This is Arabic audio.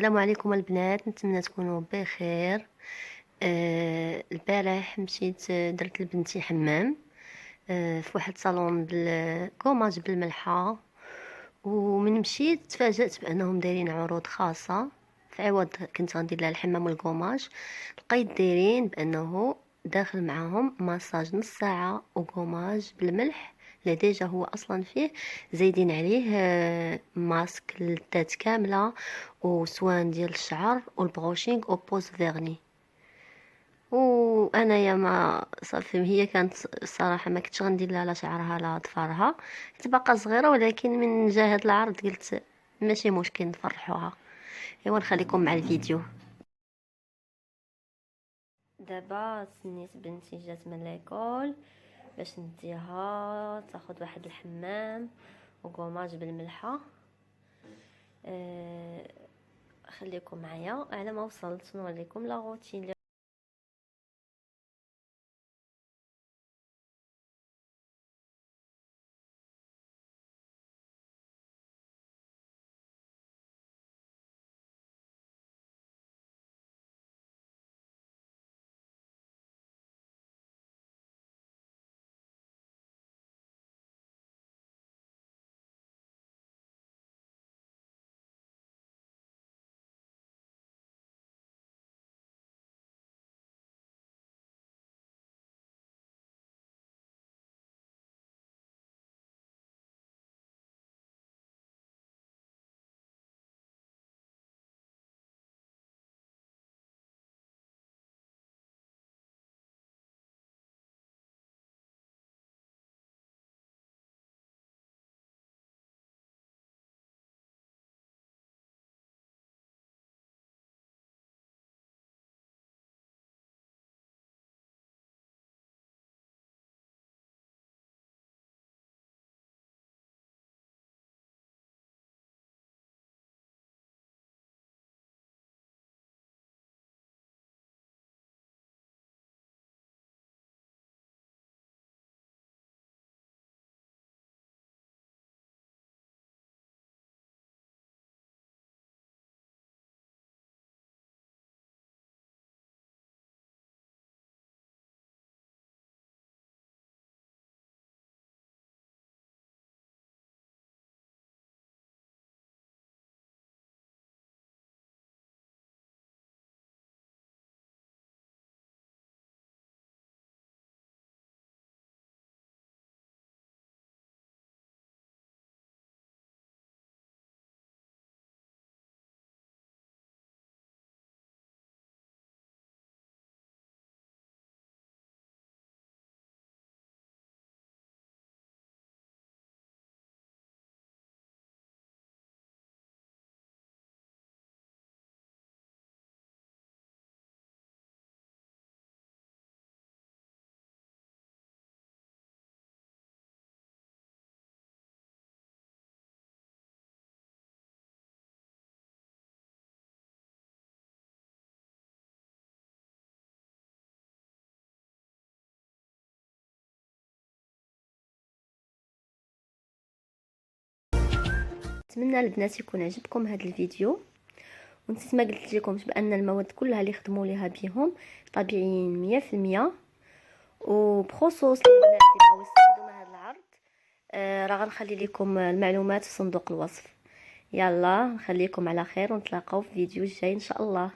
السلام عليكم البنات، نتمنى تكونوا بخير. البارح مشيت، درت لبنتي حمام في واحد صالون بالكوماج بالملحه. ومن مشيت تفاجأت بانهم دايرين عروض خاصه. في عوض كنت غندير لها الحمام والكوماج، لقيت دايرين بانه داخل معاهم ماساج نص ساعه وكوماج بالملح اللي ديجا هو اصلا فيه، زايدين عليه ماسك للذات كامله وسوان ديال الشعر والبروشينغ وبوز فيرني. وانا يا ما صافي، هي كانت الصراحه ما كنتش غندير لها لا شعرها لا ظفارها، حيت باقا صغيره، ولكن من جا هاد العرض قلت ماشي مشكل نفرحوها. ايوا نخليكم مع الفيديو. دابا سنيت بنتي جات من ليكول باش نديها تاخد واحد الحمام وكوماج بالملحه. أه خليكم معايا على ما وصلت نوريكم لا روتين. نتمنى البنات يكون عجبكم هذا الفيديو. ونسيت ما قلت لكمش بان المواد كلها اللي خدموا ليها بهم طبيعيين 100%. وبخصوص البنات اللي بغاو يستخدموا هذا العرض، راه غنخلي لكم المعلومات في صندوق الوصف. يلا نخليكم على خير ونتلاقاو في فيديو جاي ان شاء الله.